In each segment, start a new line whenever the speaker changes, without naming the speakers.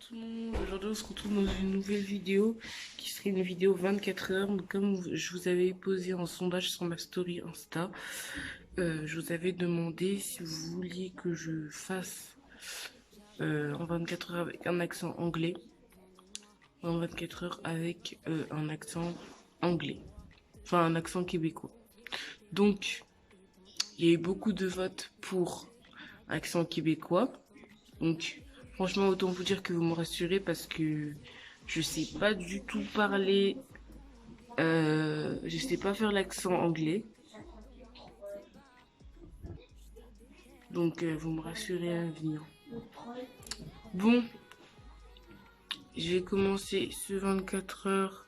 Tout le monde, aujourd'hui on se retrouve dans une nouvelle vidéo qui serait une vidéo 24 heures. Donc, comme je vous avais posé un sondage sur ma story Insta, je vous avais demandé si vous vouliez que je fasse en 24 heures avec un accent anglais ou en 24 heures avec un accent anglais, enfin un accent québécois. Donc il y a eu beaucoup de votes pour accent québécois. Donc, franchement, autant vous dire que vous me rassurez parce que je sais pas du tout parler, je sais pas faire l'accent anglais. Donc, vous me rassurez à venir. Bon, j'ai commencé ce 24 heures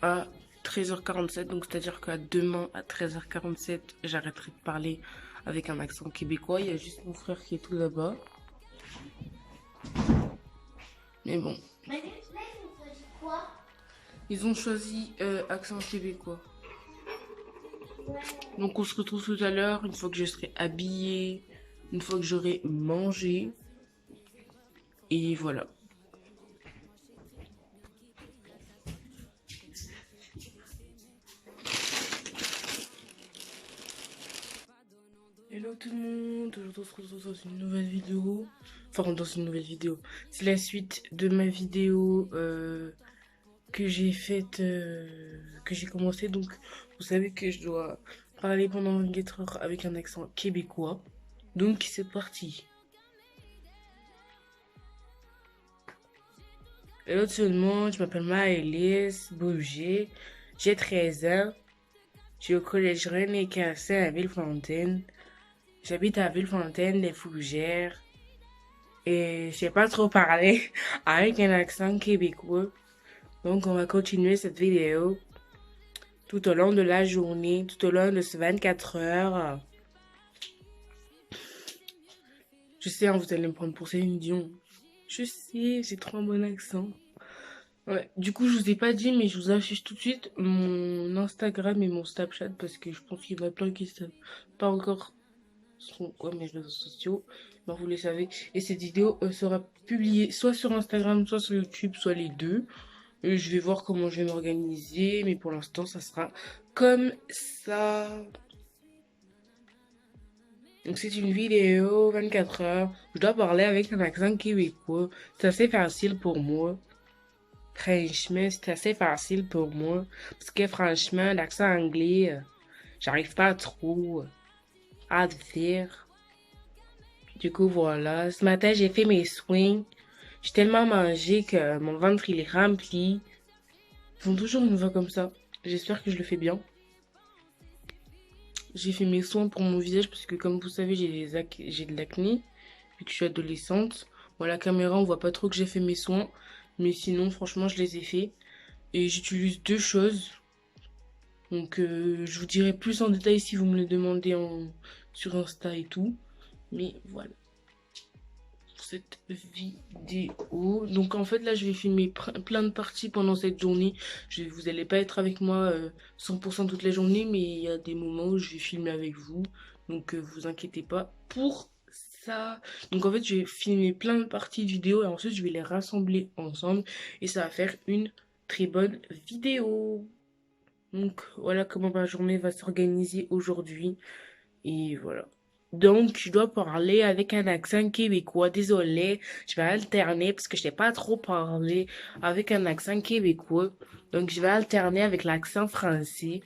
à 13h47. Donc, c'est-à-dire qu'à demain à 13h47, j'arrêterai de parler avec un accent québécois. Il y a juste mon frère qui est tout là-bas. Mais bon. Ils ont choisi accent québécois. Donc on se retrouve tout à l'heure, une fois que je serai habillée, une fois que j'aurai mangé. Et voilà. Hello tout le monde, aujourd'hui on se retrouve dans une nouvelle vidéo. Enfin dans une nouvelle vidéo. C'est la suite de ma vidéo que j'ai faite, que j'ai commencé. Donc vous savez que je dois parler pendant 24 heures avec un accent québécois. Donc c'est parti. Hello tout le monde, je m'appelle Maëlys Bouger, j'ai 13 ans, je suis au collège René Cassin à Villefontaine. J'habite à Villefontaine, les Fougères, et je sais pas trop parler avec un accent québécois. Donc on va continuer cette vidéo tout au long de la journée, tout au long de ces 24 heures. Je sais, hein, vous allez me prendre pour Céline Dion. Je sais, j'ai trop un bon accent. Ouais, du coup, je vous ai pas dit, mais je vous affiche tout de suite mon Instagram et mon Snapchat parce que je pense qu'il y en a plein qui savent pas encore sont quoi mes réseaux sociaux. Ben, vous les savez. Et cette vidéo sera publiée soit sur Instagram, soit sur YouTube, soit les deux. Et je vais voir comment je vais m'organiser, mais pour l'instant, ça sera comme ça. Donc c'est une vidéo 24 heures. Je dois parler avec un accent québécois. C'est assez facile pour moi. Franchement, c'est assez facile pour moi. Parce que franchement, l'accent anglais, j'arrive pas trop à le faire. Du coup, voilà. Ce matin, j'ai fait mes soins. J'ai tellement mangé que mon ventre, il est rempli. Ils font toujours une voix comme ça. J'espère que je le fais bien. J'ai fait mes soins pour mon visage parce que, comme vous savez, j'ai de l'acné. Vu que je suis adolescente. Bon, à la caméra, on voit pas trop que j'ai fait mes soins. Mais sinon, franchement, je les ai faits. Et j'utilise deux choses. Donc, je vous dirai plus en détail si vous me le demandez sur Insta et tout. Mais voilà. Cette vidéo. Donc en fait là je vais filmer plein de parties pendant cette journée. Vous allez pas être avec moi 100% toute la journée, mais il y a des moments où je vais filmer avec vous. Donc vous inquiétez pas pour ça. Donc en fait je vais filmer plein de parties de vidéos et ensuite je vais les rassembler ensemble et ça va faire une très bonne vidéo. Donc voilà comment ma journée va s'organiser aujourd'hui. Et voilà. Donc, je dois parler avec un accent québécois. Désolée, je vais alterner parce que je sais pas trop parler avec un accent québécois. Donc, je vais alterner avec l'accent français.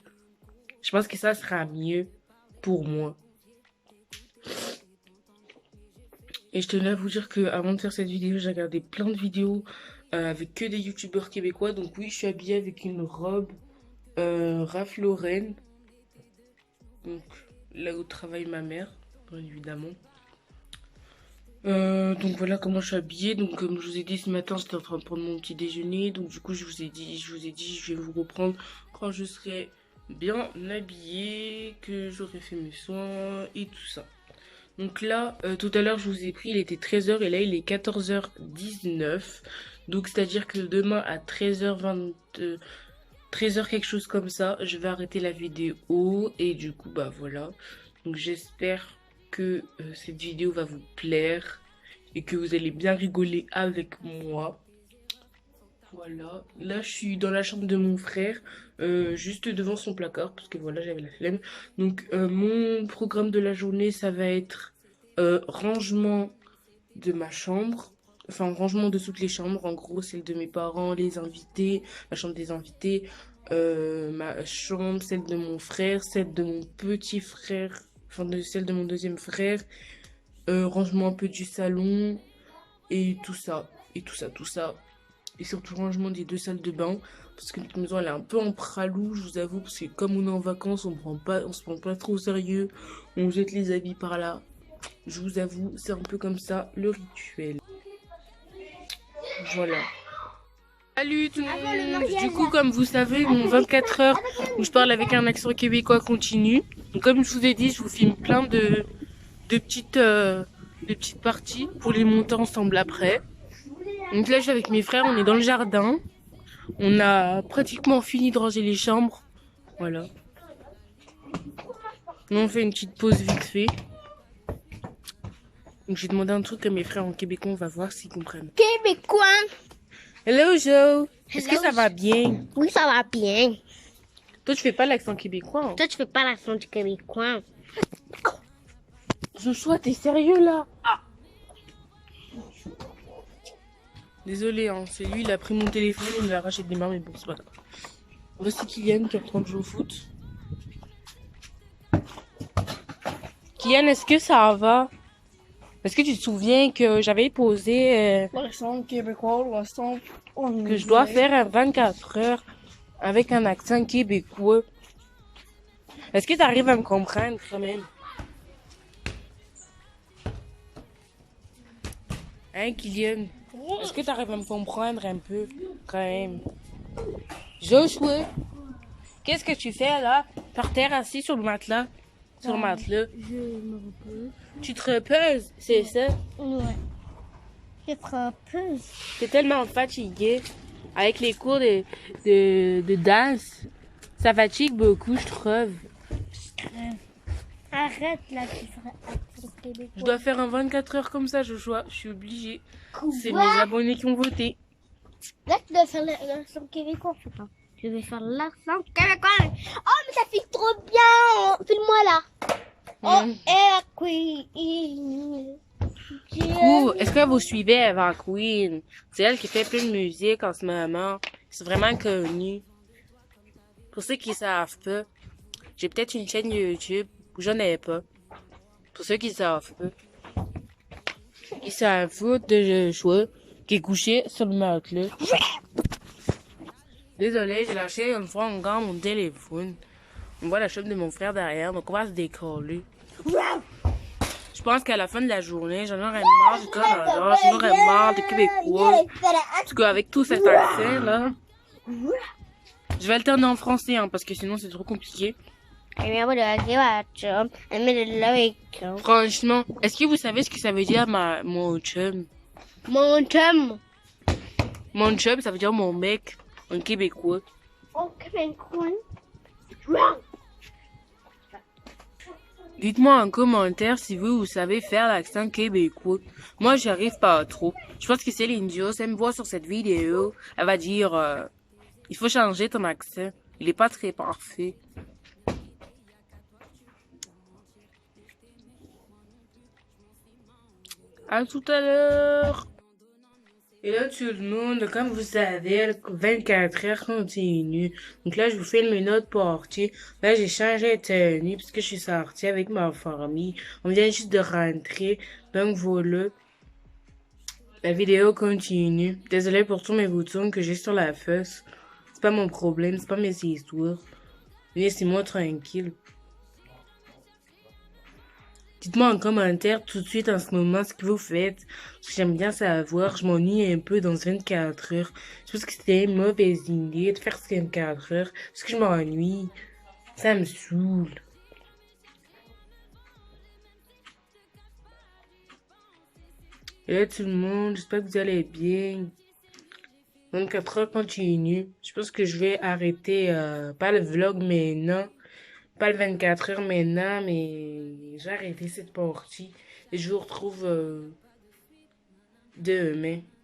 Je pense que ça sera mieux pour moi. Et je tenais à vous dire que avant de faire cette vidéo, j'ai regardé plein de vidéos avec que des youtubeurs québécois. Donc oui, je suis habillée avec une robe Ralph Lauren. Donc là où travaille ma mère, bien évidemment. Donc voilà comment je suis habillée. Donc comme je vous ai dit ce matin, j'étais en train de prendre mon petit déjeuner. Donc du coup, je vais vous reprendre quand je serai bien habillée, que j'aurai fait mes soins et tout ça. Donc là, tout à l'heure, je vous ai pris, il était 13h et là, il est 14h19. Donc c'est-à-dire que demain à 13h20, 13h quelque chose comme ça, je vais arrêter la vidéo et du coup, bah voilà. Donc j'espère que cette vidéo va vous plaire. et que vous allez bien rigoler avec moi. Voilà, là je suis dans la chambre de mon frère, juste devant son placard, parce que voilà, j'avais la flemme. Donc mon programme de la journée, ça va être rangement de ma chambre, enfin rangement de toutes les chambres, en gros celle de mes parents, les invités, la chambre des invités, ma chambre, celle de mon frère, celle de mon petit frère, enfin celle de mon deuxième frère, rangement un peu du salon, et tout ça, et tout ça, tout ça. Et surtout rangement des 2 salles de bain. Parce que notre maison elle est un peu en pralou, je vous avoue. Parce que comme on est en vacances, on se prend pas trop au sérieux. On jette les habits par là. Je vous avoue, c'est un peu comme ça le rituel. Voilà. Salut tout le monde. Du coup, comme vous savez, mon 24 heures où je parle avec un accent québécois continue. Donc, comme je vous ai dit, je vous filme plein de petites parties pour les monter ensemble après. Donc là, je suis avec mes frères, on est dans le jardin. On a pratiquement fini de ranger les chambres. Voilà. Nous, on fait une petite pause vite fait. Donc j'ai demandé un truc à mes frères en québécois, on va voir s'ils comprennent.
Québécois.
Hello Joe. Est-ce que
Hello.
ça va bien?
Oui, ça va bien.
Toi, tu fais pas l'accent québécois. Hein?
Toi, tu fais pas l'accent du Québécois.
Joshua, t'es sérieux là? Désolé, hein, c'est lui, il a pris mon téléphone, il l'a arraché des mains, mais bon, c'est pas grave. Voici Kylian qui est en train de jouer au foot. Kylian, est-ce que ça va? Est-ce que tu te souviens que j'avais posé
L'accent québécois, l'accent
que je dois faire un 24 heures avec un accent québécois? Est-ce que tu arrives à me comprendre quand même? Hein, Kylian? Est-ce que tu arrives à me comprendre un peu quand même? Joshua, qu'est-ce que tu fais là? Par terre assis sur le matelas? Sur le matelas?
Je me repose.
Tu te reposes, c'est ça?
Ouais. Je te repose.
T'es tellement fatigué avec les cours de danse. Ça fatigue beaucoup, je trouve.
Arrête là, tu feras accent
Je
québécois.
dois faire un 24 heures comme ça, Joshua. Je suis obligée. C'est mes abonnés qui ont voté.
Là, tu dois faire l'accent québécois, je sais pas. Je vais faire l'accent québécois. Oh, mais ça fait trop bien. Filme-moi là. Oh, et Queen.
Du coup, est-ce que vous suivez Eva Queen? C'est elle qui fait plein de musique en ce moment. C'est vraiment connu. Pour ceux qui savent pas, j'ai peut-être une chaîne YouTube où j'en ai pas. Pour ceux qui savent pas. Ils savent foutre de Joshua qui est couché sur le matelas. Désolé, j'ai lâché une fois encore mon téléphone. On voit la chambre de mon frère derrière, donc on va se décoller. Je pense qu'à la fin de la journée, j'en aurais marre du Canada, j'en aurais marre des Québécois. En tout cas, avec tout cet accent là. Je vais alterner en français, hein, parce que sinon c'est trop compliqué. Franchement, est-ce que vous savez ce que ça veut dire mon chum?
Mon chum.
Mon chum, ça veut dire mon mec en québécois.
Oh, québécois.
Dites-moi en commentaire si vous savez faire l'accent québécois. Moi, j'y arrive pas trop. Je pense que Céline Dion, si elle me voit sur cette vidéo, elle va dire il faut changer ton accent. Il est pas très parfait. À tout à l'heure. Et là, tout le monde, comme vous savez, le 24 heures continue. Donc là, je vous filme une autre partie. Là, j'ai changé de tenue parce que je suis sortie avec ma famille. On vient juste de rentrer. Donc voilà. La vidéo continue. Désolée pour tous mes boutons que j'ai sur la face. C'est pas mon problème, c'est pas mes histoires. Laissez-moi tranquille. Dites-moi en commentaire tout de suite en ce moment ce que vous faites. Parce que j'aime bien savoir. Je m'ennuie un peu dans 24 heures. Je pense que c'était une mauvaise idée de faire 24 heures. Parce que je m'ennuie. Ça me saoule. Et là tout le monde, j'espère que vous allez bien. 24 heures continue. Je pense que je vais arrêter, pas le vlog maintenant. Pas le 24 heures maintenant, mais j'ai arrêté cette partie. Et je vous retrouve de mai.